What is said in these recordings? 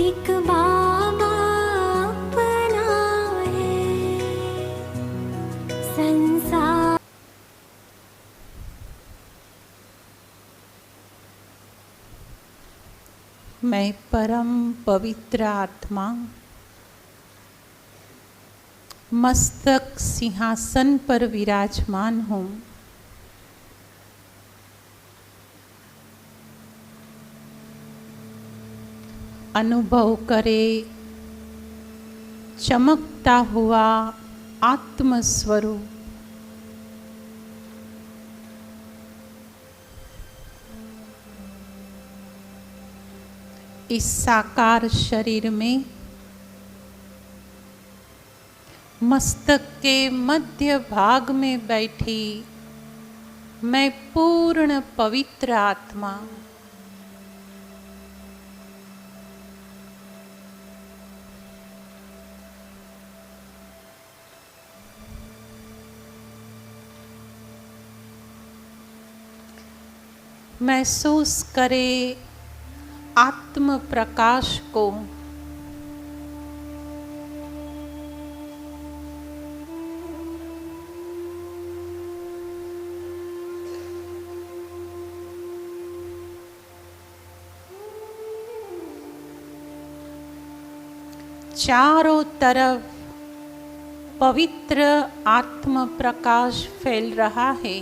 एक बाबा अपना है संसार। मैं परम पवित्र आत्मा मस्तक सिंहासन पर विराजमान हूँ। अनुभव करे चमकता हुआ आत्म स्वरूप। इस साकार शरीर में मस्तक के मध्य भाग में बैठी मैं पूर्ण पवित्र आत्मा महसूस करे आत्म प्रकाश को। चारों तरफ पवित्र आत्म प्रकाश फैल रहा है।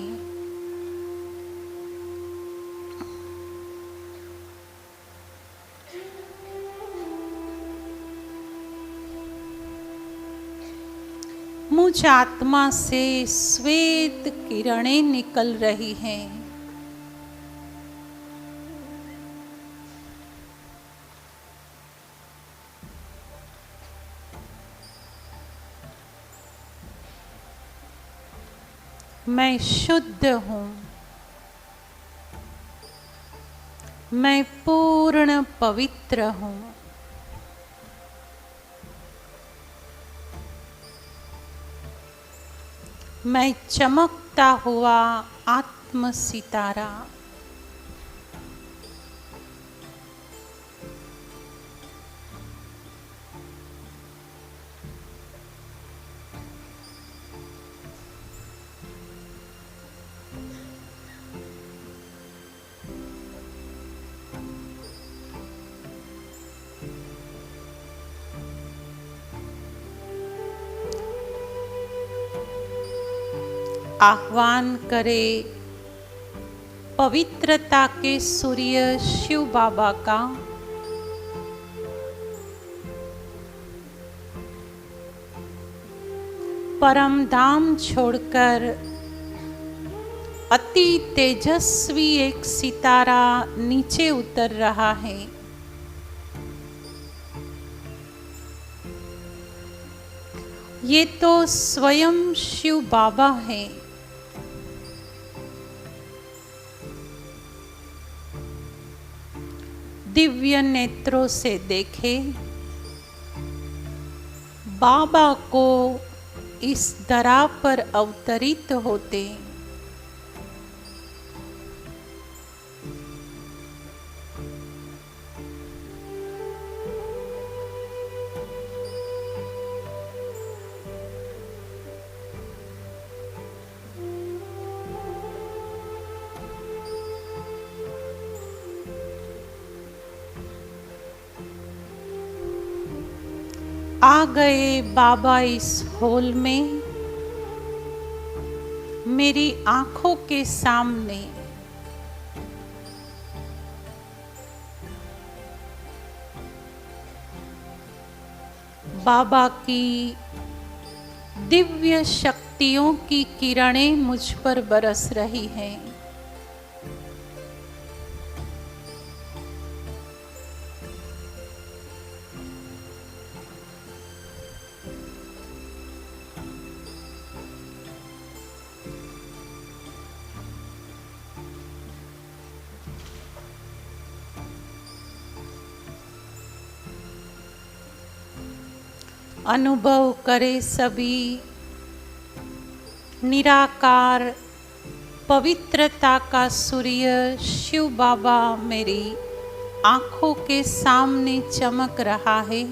मुझ आत्मा से श्वेत किरणें निकल रही हैं। मैं शुद्ध हूँ। मैं पूर्ण पवित्र हूँ। मैं चमकता हुआ आत्म सितारा। आह्वान करे पवित्रता के सूर्य शिव बाबा का। परम धाम छोड़कर अति तेजस्वी एक सितारा नीचे उतर रहा है। ये तो स्वयं शिव बाबा है। दिव्य नेत्रों से देखे बाबा को इस धरा पर अवतरित होते। आ गए बाबा इस हॉल में, मेरी आंखों के सामने। बाबा की दिव्य शक्तियों की किरणें मुझ पर बरस रही हैं। अनुभव करे सभी निराकार पवित्रता का सूर्य शिव बाबा मेरी आंखों के सामने चमक रहा है।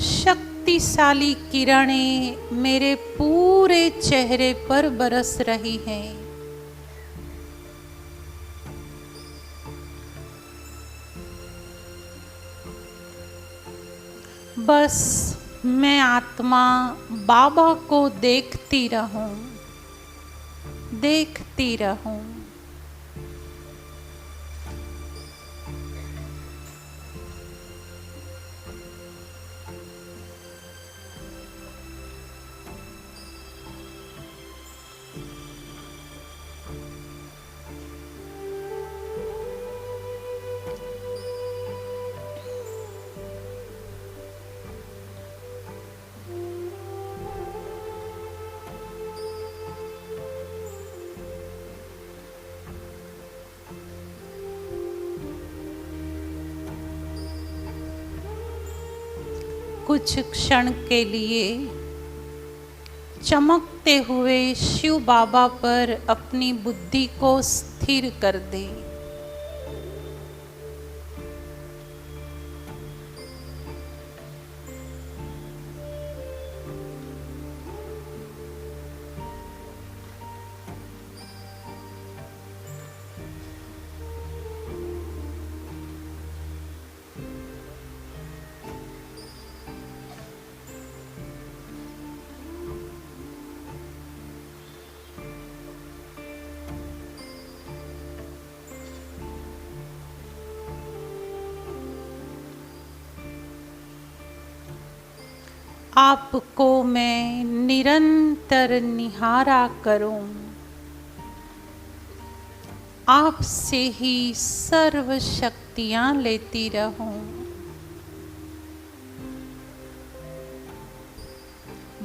शक्तिशाली किरणें मेरे पूरे चेहरे पर बरस रही हैं। बस मैं आत्मा बाबा को देखती रहूं, देखती रहूं। कुछ क्षण के लिए चमकते हुए शिव बाबा पर अपनी बुद्धि को स्थिर कर दें। आपको मैं निरंतर निहारा करूं, आपसे ही सर्व शक्तियां लेती रहूं।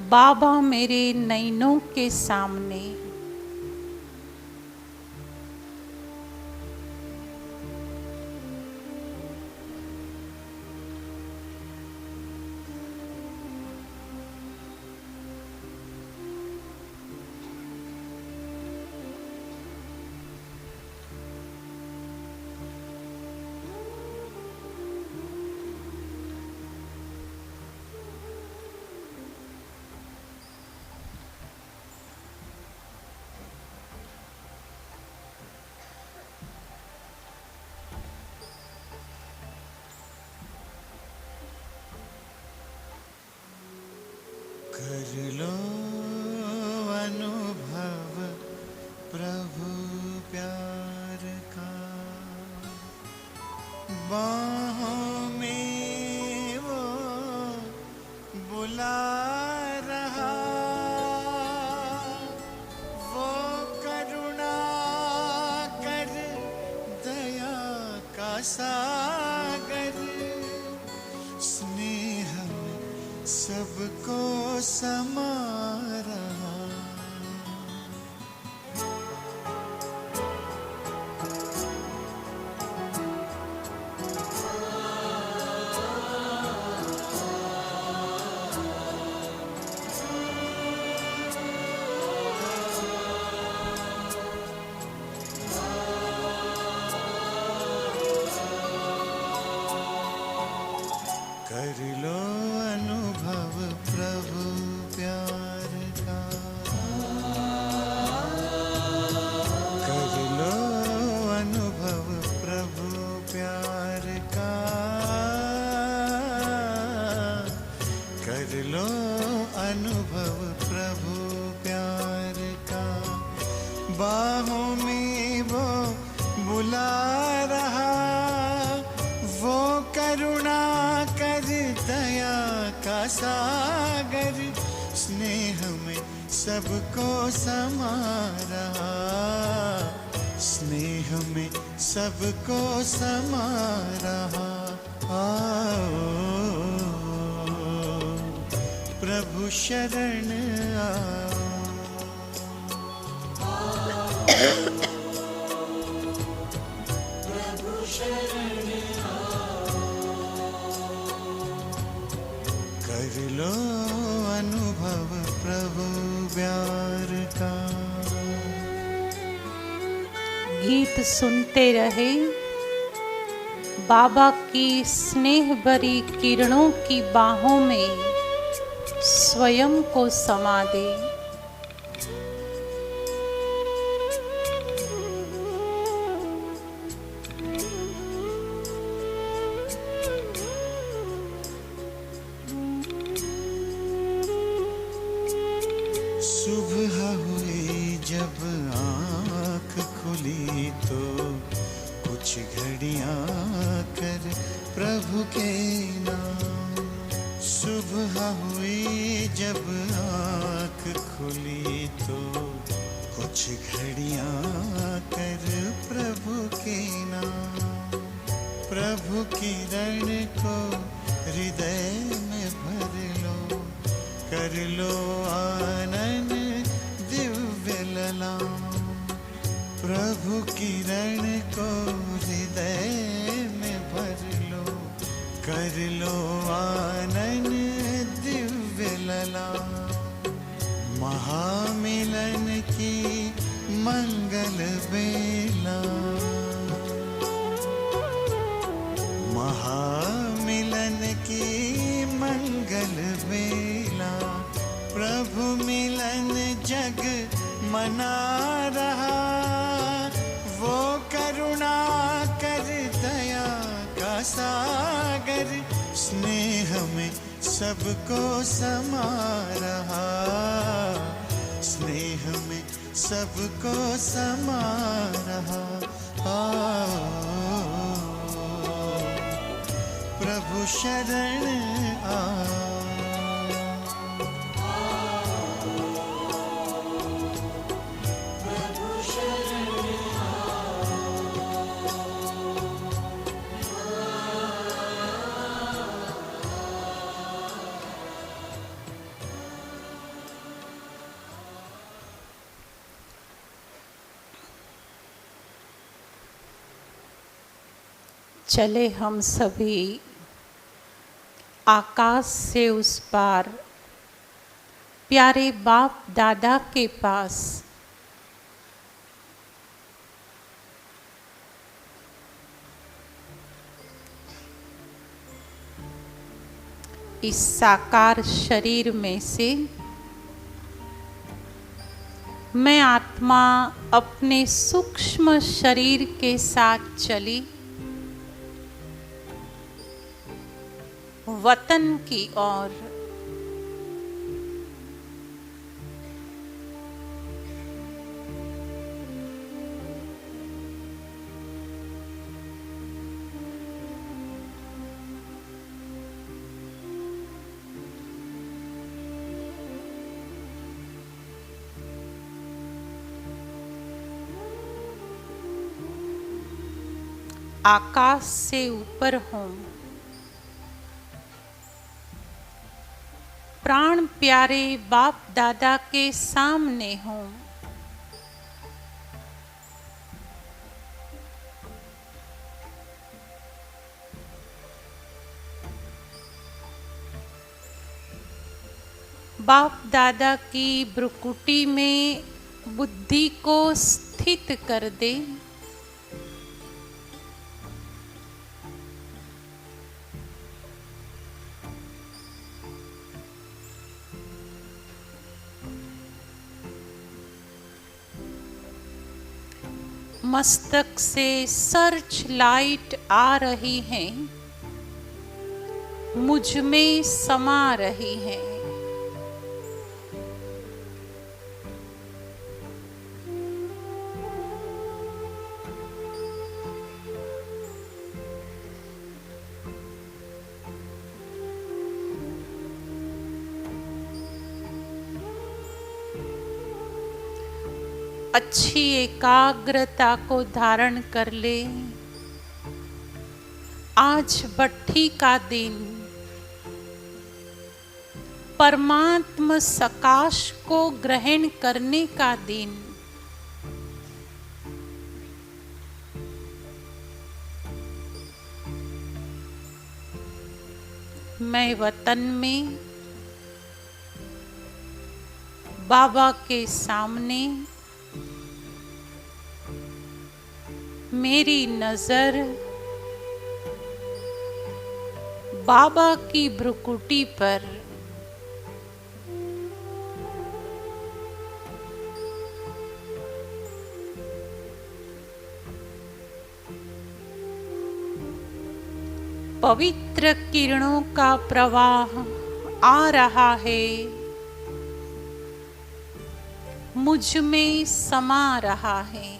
बाबा मेरे नैनों के सामने, कर लो अनुभव प्रभु प्यार का, बाहों में वो बुला रहा, वो करुणा कर दया का सागर, स्नेह में सबको समा रहा। कर लो अनुभव प्रभु प्यार का, कर लो अनुभव प्रभु प्यार का, कर लो अनुभव प्रभु प्यार का, बाहों में वो बुला रहा, वो करुणा कर दया का सागर, स्नेह में सबको समा रहा, स्नेह में सबको समा रहा। आओ प्रभु शरण आओ, प्रभु शरण आओ, लो अनुभव प्रभु प्यार का। गीत सुनते रहे, बाबा की स्नेह भरी किरणों की बाहों में स्वयं को समा दे। सुबह हुई जब आँख खुली तो कुछ घड़ियाँ कर प्रभु के नाम। सुबह हुई जब आँख खुली तो कुछ घड़ियाँ कर प्रभु के नाम। प्रभु किरण को हृदय में भर लो, कर लो आनंद दिव्य ललाम। प्रभु किरण को हृदय में भर लो, कर लो आनंद दिव्य ललाम। महामिलन की मंगल बेला, महामिलन की मंगल बेला। प्रभु मिलन जग मना रहा, वो करुणा कर दया का सागर। स्नेह में सबको समा रहा, स्नेह में सबको समा रहा। प्रभु शरण आ। चले हम सभी आकाश से उस पार, प्यारे बाप दादा के पास। इस साकार शरीर में से मैं आत्मा अपने सूक्ष्म शरीर के साथ चली वतन की ओर। आकाश से ऊपर हूँ, प्राण प्यारे बाप दादा के सामने हूँ। बाप दादा की भ्रुकुटी में बुद्धि को स्थित कर दे। मस्तक से सर्च लाइट आ रही हैं, मुझ में समा रही हैं। अच्छी एकाग्रता को धारण कर ले। आज भट्ठी का दिन, परमात्म सकाश को ग्रहण करने का दिन। मैं वतन में बाबा के सामने मेरी नजर बाबा की भ्रुकुटी पर पवित्र किरणों का प्रवाह आ रहा है, मुझ में समा रहा है।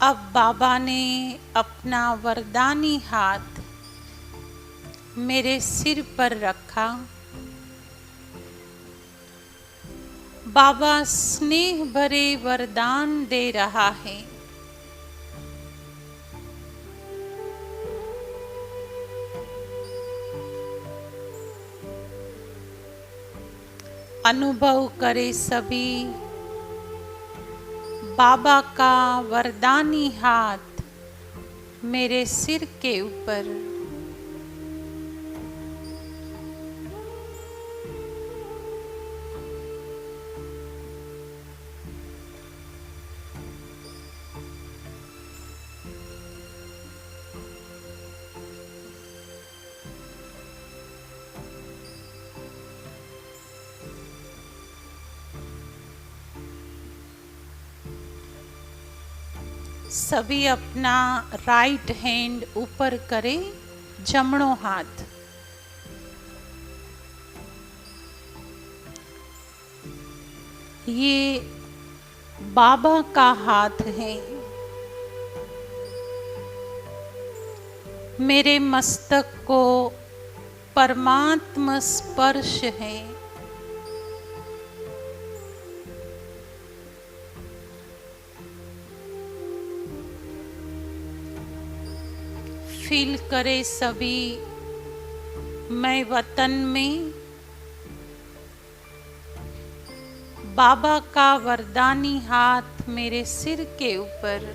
अब बाबा ने अपना वरदानी हाथ मेरे सिर पर रखा। बाबा स्नेह भरे वरदान दे रहा है। अनुभव करे सभी बाबा का वरदानी हाथ मेरे सिर के ऊपर। सभी अपना राइट हैंड ऊपर करें, जमणो हाथ। ये बाबा का हाथ है। मेरे मस्तक को परमात्मा स्पर्श है। फील करे सभी, मैं वतन में बाबा का वरदानी हाथ मेरे सिर के ऊपर।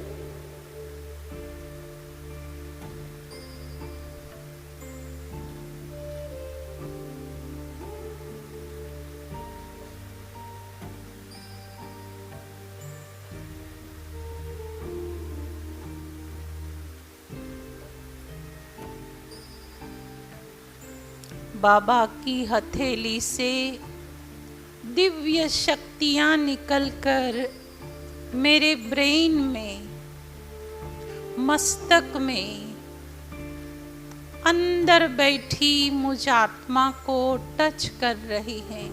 बाबा की हथेली से दिव्य शक्तियां निकलकर मेरे ब्रेन में, मस्तक में अंदर बैठी मुझ आत्मा को टच कर रही है।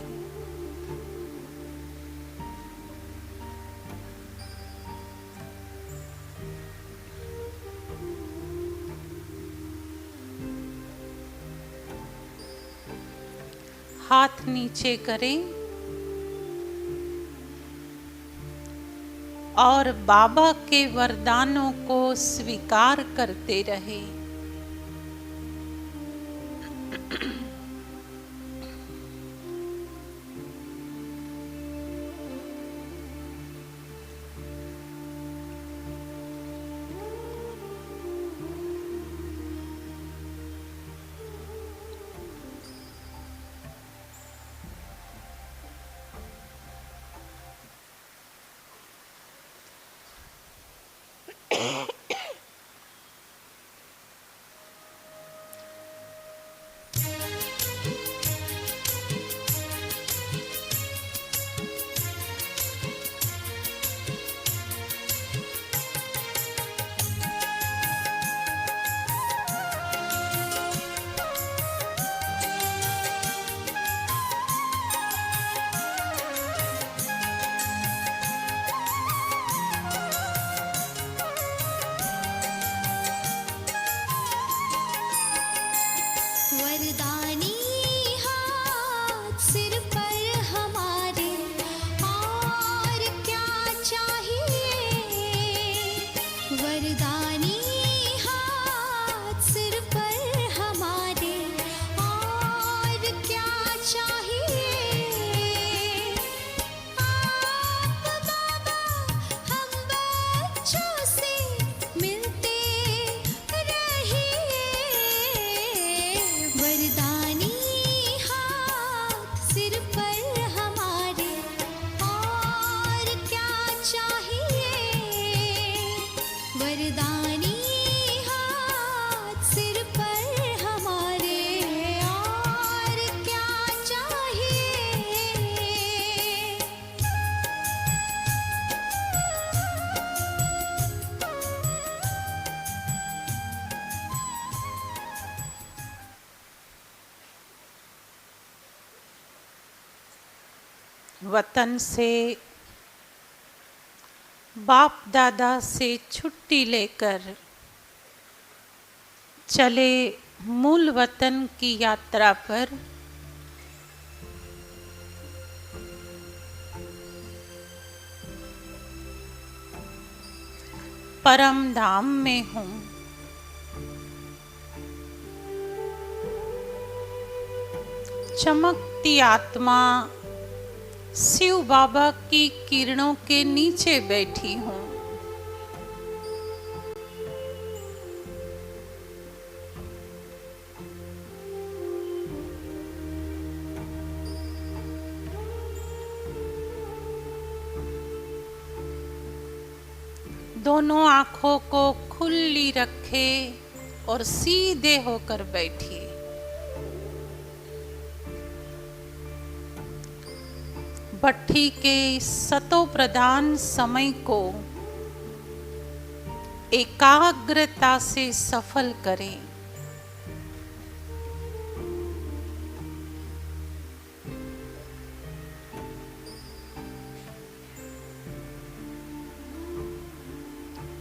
हाथ नीचे करें और बाबा के वरदानों को स्वीकार करते रहें। वतन से, बाप दादा से छुट्टी लेकर चले मूल वतन की यात्रा पर। परम धाम में हूँ। चमकती आत्मा शिव बाबा की किरणों के नीचे बैठी हूँ। दोनों आँखों को खुली रखे और सीधे होकर बैठिए। भट्ठी के सतो प्रधान समय को एकाग्रता से सफल करें।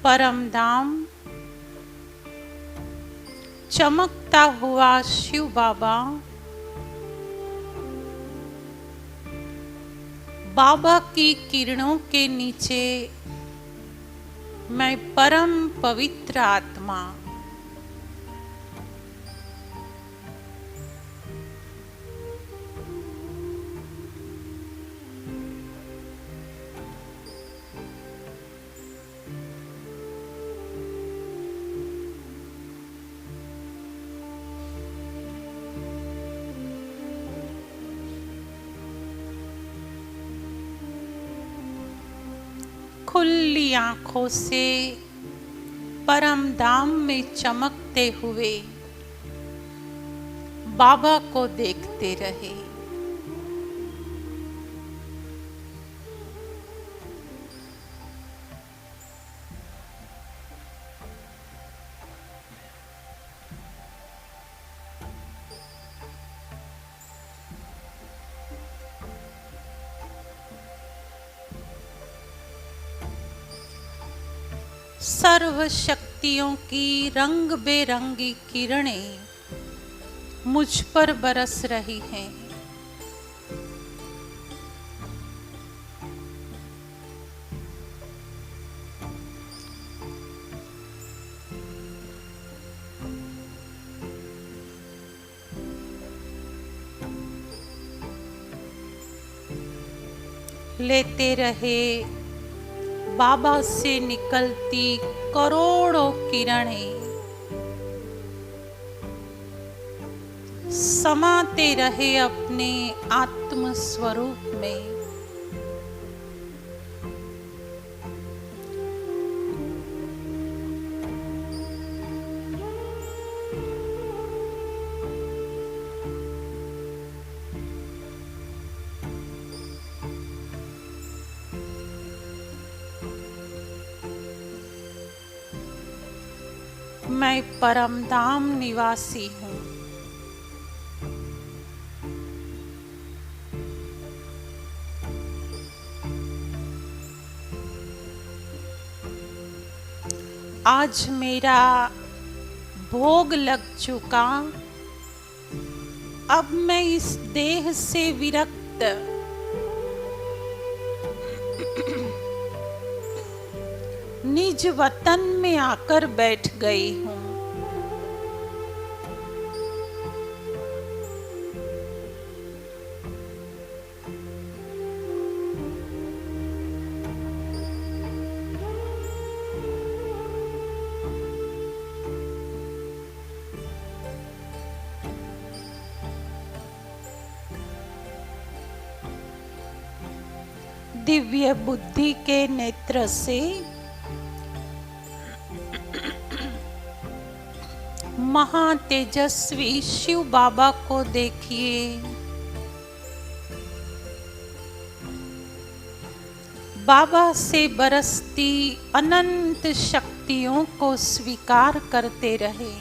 परम धाम, चमकता हुआ शिव बाबा, बाबा की किरणों के नीचे मैं परम पवित्र आत्मा। खुली आँखों से परम धाम में चमकते हुए बाबा को देखते रहे। सर्व शक्तियों की रंग बेरंगी किरणें मुझ पर बरस रही हैं। लेते रहे बाबा से निकलती करोड़ों किरणें, समाते रहे अपने आत्म स्वरूप में। मैं परम धाम निवासी हूँ। आज मेरा भोग लग चुका, अब मैं इस देह से विरक्त निज वतन में आकर बैठ गई हूँ। दिव्य बुद्धि के नेत्र से महातेजस्वी शिव बाबा को देखिए। बाबा से बरसती अनंत शक्तियों को स्वीकार करते रहे।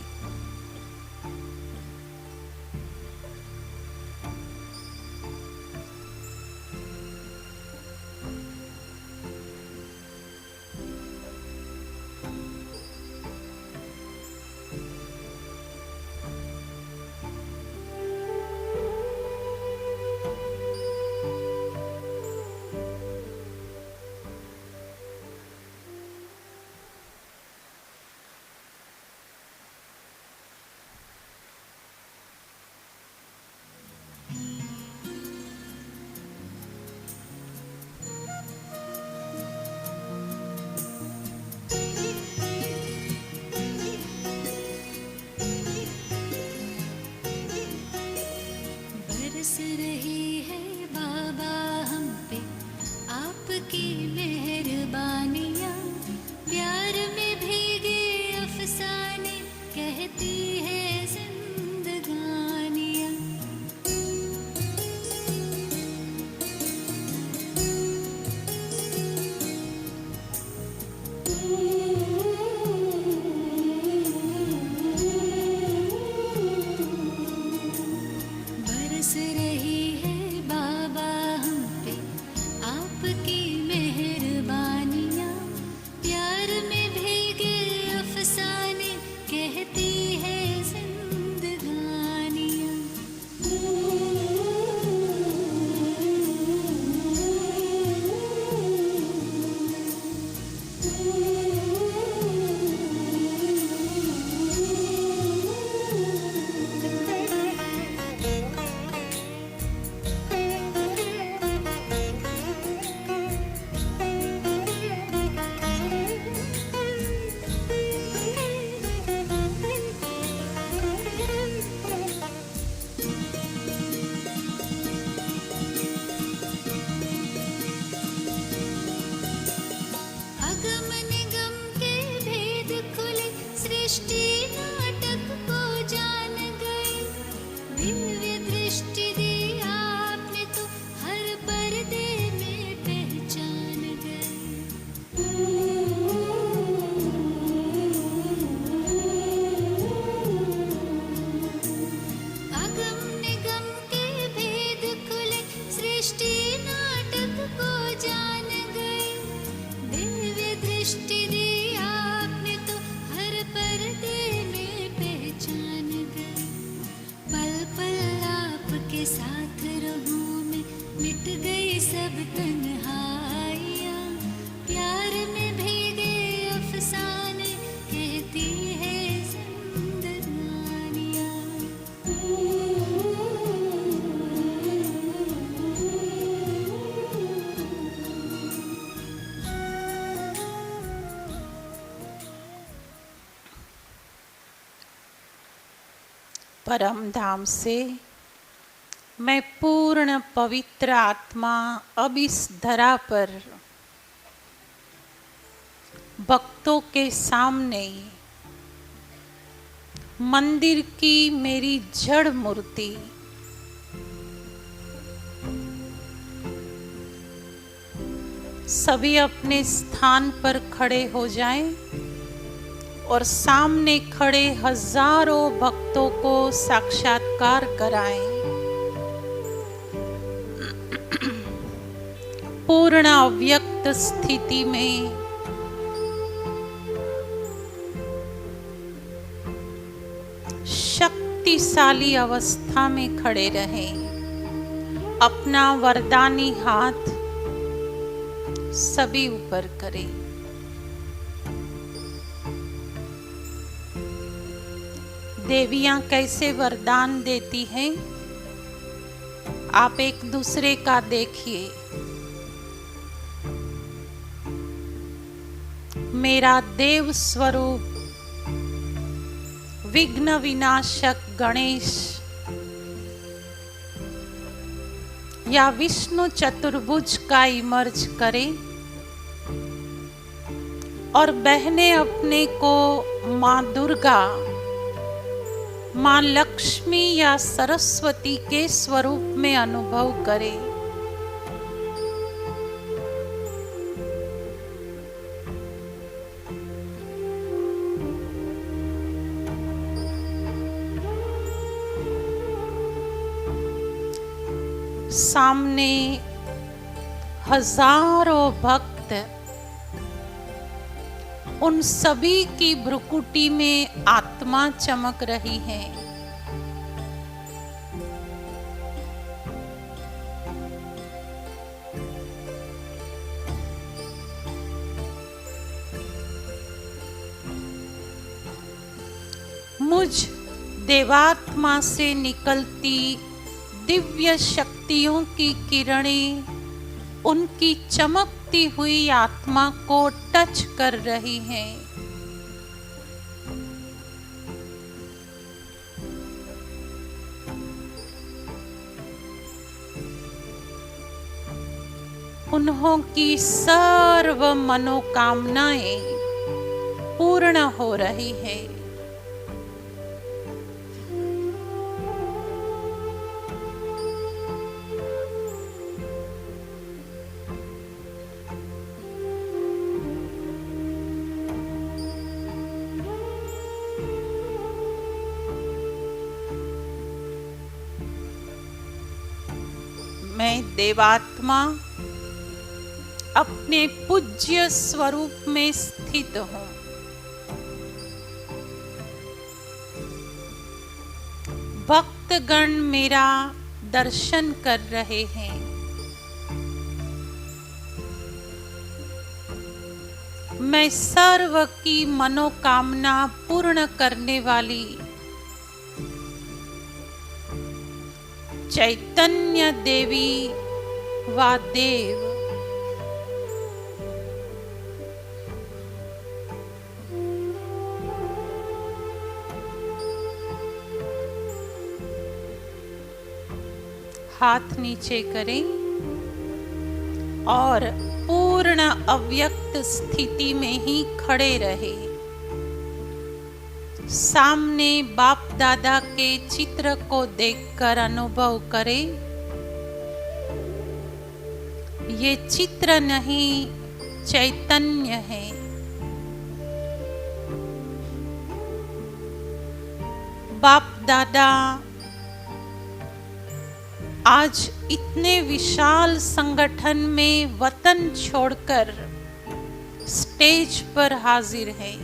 दृष्टि दी आपने तो हर पर्दे में पहचान गई। पल पल आपके साथ रहूं मैं, मिट गई सब तन्हाइयाँ। प्यार में भीगे अफसाने कहती है परम धाम से मैं पूर्ण पवित्र आत्मा अब इस धरा पर भक्तों के सामने मंदिर की मेरी जड़ मूर्ति सभी अपने स्थान पर खड़े हो जाएं और सामने खड़े हजारों भक्तों को साक्षात्कार कराएं। पूर्ण अव्यक्त स्थिति में शक्तिशाली अवस्था में खड़े रहें। अपना वरदानी हाथ सभी ऊपर करें। देवियां कैसे वरदान देती हैं, आप एक दूसरे का देखिए। मेरा देव स्वरूप विघ्न विनाशक गणेश या विष्णु चतुर्भुज का इमर्ज करे और बहनें अपने को माँ दुर्गा, माँ लक्ष्मी या सरस्वती के स्वरूप में अनुभव करें। सामने हजारों भक्त, उन सभी की भ्रुकुटी में आत्मा चमक रही है। मुझ देवात्मा से निकलती दिव्य शक्तियों की किरणें उनकी चमकती हुई आत्मा को टच कर रही हैं। उन्हों की सर्व मनोकामनाएं पूर्ण हो रही है। मैं देवात्मा अपने पूज्य स्वरूप में स्थित हूँ। भक्तगण मेरा दर्शन कर रहे हैं। मैं सर्व की मनोकामना पूर्ण करने वाली चैतन्य देवी व देव हाथ नीचे करें और पूर्ण अव्यक्त स्थिति में ही खड़े रहे। सामने बाप दादा के चित्र को देखकर अनुभव करें, ये चित्र नहीं चैतन्य है। बाप दादा आज इतने विशाल संगठन में वतन छोड़कर स्टेज पर हाजिर है।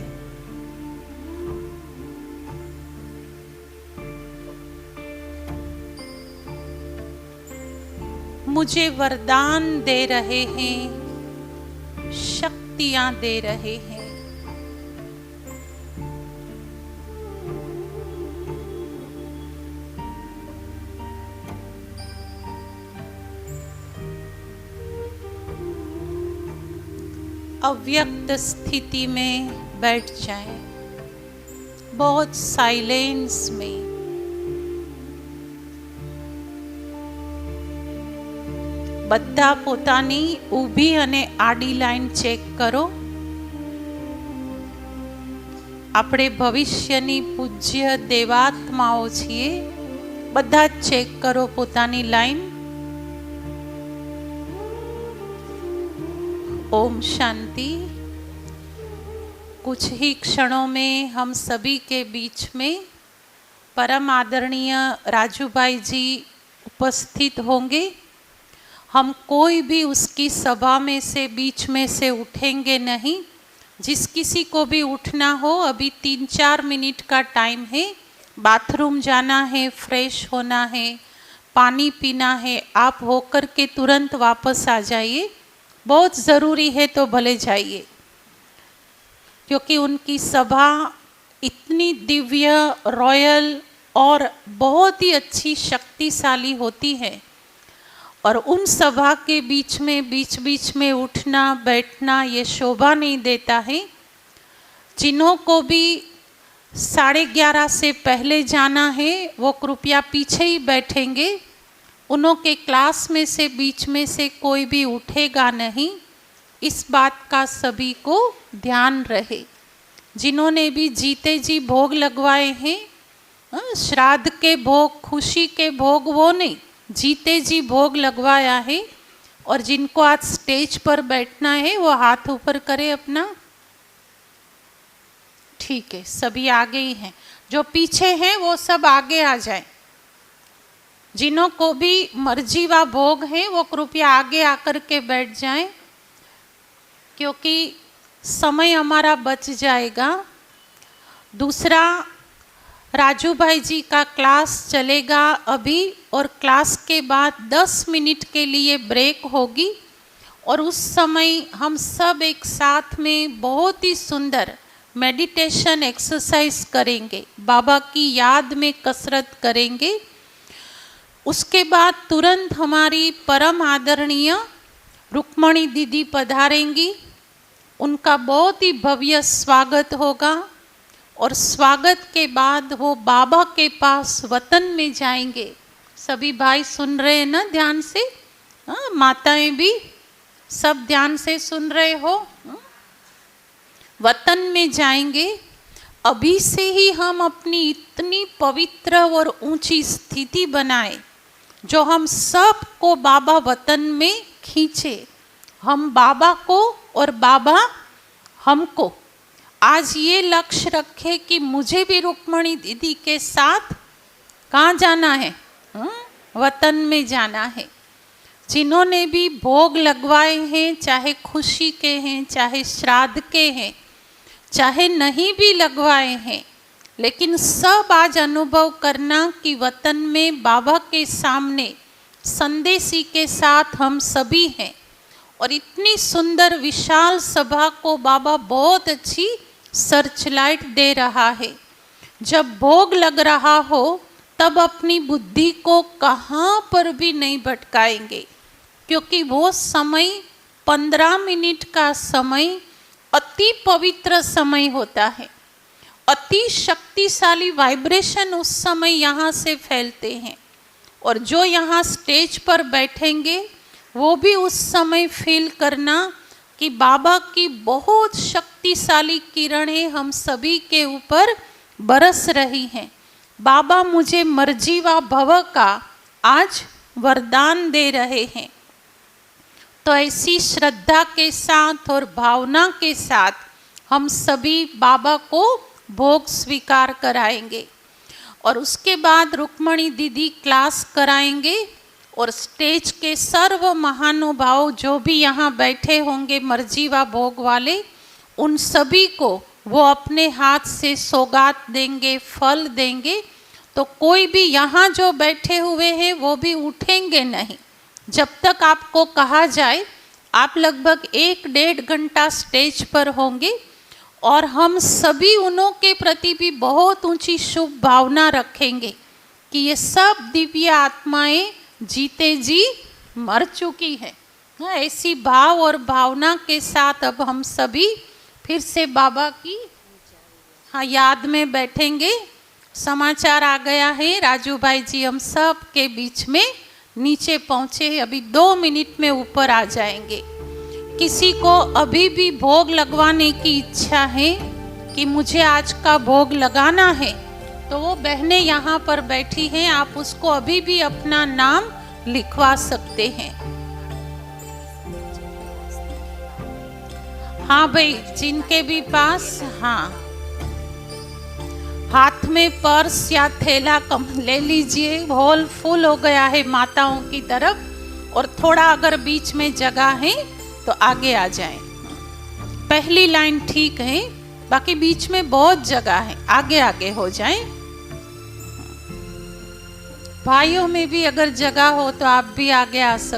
मुझे वरदान दे रहे हैं, शक्तियां दे रहे हैं। अव्यक्त स्थिति में बैठ जाएं, बहुत साइलेंस में। બધા પોતાની ઊભી અને આડી લાઈન ચેક કરો. આપણે ભવિષ્યની પૂજ્ય દેવાત્માઓ છીએ. બધા જ ચેક કરો પોતાની લાઈન. ओम शांति. कुछ ही क्षणों में हम सभी के बीच में परम आदरणीय राजू भाई जी उपस्थित होंगे. हम कोई भी उसकी सभा में से बीच में से उठेंगे नहीं. जिस किसी को भी उठना हो, अभी 3-4 मिनट का टाइम है. बाथरूम जाना है, फ्रेश होना है, पानी पीना है, आप होकर के तुरंत वापस आ जाइए. बहुत ज़रूरी है तो भले जाइए, क्योंकि उनकी सभा इतनी दिव्य, रॉयल और बहुत ही अच्छी शक्तिशाली होती है. और उन सभा के बीच बीच में उठना बैठना ये शोभा नहीं देता है. जिन्हों को भी 11:30 से पहले जाना है वो कृपया पीछे ही बैठेंगे. उन्हों के क्लास में से बीच में से कोई भी उठेगा नहीं. इस बात का सभी को ध्यान रहे. जिन्होंने भी जीते जी भोग लगवाए हैं, श्राद्ध के भोग, खुशी के भोग, वो नहीं, जीते जी भोग लगवाया है. और जिनको आज स्टेज पर बैठना है वो हाथ ऊपर करे अपना. ठीक है, सभी आगे ही हैं. जो पीछे हैं वो सब आगे आ जाएं. जिन्हों को भी मर्जी व भोग है वो कृपया आगे आकर के बैठ जाएं, क्योंकि समय हमारा बच जाएगा. दूसरा, राजू भाई जी का क्लास चलेगा अभी, और क्लास के बाद 10 मिनट के लिए ब्रेक होगी. और उस समय हम सब एक साथ में बहुत ही सुंदर मेडिटेशन एक्सरसाइज करेंगे, बाबा की याद में कसरत करेंगे. उसके बाद तुरंत हमारी परम आदरणीय रुक्मणी दीदी पधारेंगी. उनका बहुत ही भव्य स्वागत होगा. और स्वागत के बाद वो बाबा के पास वतन में जाएंगे. सभी भाई सुन रहे हैं ना ध्यान से? माताएं भी सब ध्यान से सुन रहे हो? वतन में जाएंगे. अभी से ही हम अपनी इतनी पवित्र और ऊंची स्थिति बनाए जो हम सबको बाबा वतन में खींचे. हम बाबा को और बाबा हमको. आज ये लक्ष्य रखे कि मुझे भी रुक्मणी दीदी के साथ कहाँ जाना है? वतन में जाना है. जिन्होंने भी भोग लगवाए हैं, चाहे खुशी के हैं, चाहे श्राद्ध के हैं, चाहे नहीं भी लगवाए हैं, लेकिन सब आज अनुभव करना कि वतन में बाबा के सामने संदेशी के साथ हम सभी हैं. और इतनी सुंदर विशाल सभा को बाबा बहुत अच्छी सर्चलाइट दे रहा है. जब भोग लग रहा हो तब अपनी बुद्धि को कहाँ पर भी नहीं भटकाएंगे, क्योंकि वो समय 15 मिनट का समय अति पवित्र समय होता है. अति शक्तिशाली वाइब्रेशन उस समय यहाँ से फैलते हैं. और जो यहाँ स्टेज पर बैठेंगे वो भी उस समय फील करना कि बाबा की बहुत शक्तिशाली किरणें हम सभी के ऊपर बरस रही हैं. बाबा मुझे मर्जी व भव का आज वरदान दे रहे हैं. तो ऐसी श्रद्धा के साथ और भावना के साथ हम सभी बाबा को भोग स्वीकार कराएंगे. और उसके बाद रुक्मणी दीदी क्लास कराएंगे. और स्टेज के सर्व महानुभाव जो भी यहाँ बैठे होंगे मर्जी व भोग वाले, उन सभी को वो अपने हाथ से सौगात देंगे, फल देंगे। तो कोई भी यहाँ जो बैठे हुए हैं वो भी उठेंगे नहीं जब तक आपको कहा जाए। आप लगभग 1-1.5 घंटा स्टेज पर होंगे और हम सभी उन्हों के प्रति भी बहुत ऊंची शुभ भावना रखेंगे कि ये सब दिव्य आत्माएं जीते जी मर चुकी है। ऐसी भाव और भावना के साथ अब हम सभी फिर से बाबा की याद में बैठेंगे। समाचार आ गया है, राजू भाई जी हम सब के बीच में नीचे पहुंचे, अभी 2 मिनट में ऊपर आ जाएंगे। किसी को अभी भी भोग लगवाने की इच्छा है कि मुझे आज का भोग लगाना है, तो वो बहनें यहाँ पर बैठी हैं, आप उसको अभी भी अपना नाम लिखवा सकते हैं। हाँ भाई, जिनके भी पास हाथ में पर्स या थैला कम ले लीजिए। हॉल फुल हो गया है माताओं की तरफ, और थोड़ा अगर बीच में जगह है तो आगे आ जाएं। पहली लाइन ठीक है, बाकी बीच में बहुत जगह है, आगे आगे हो जाएं। भाइयों में भी अगर जगह हो तो आप भी आगे आ सकते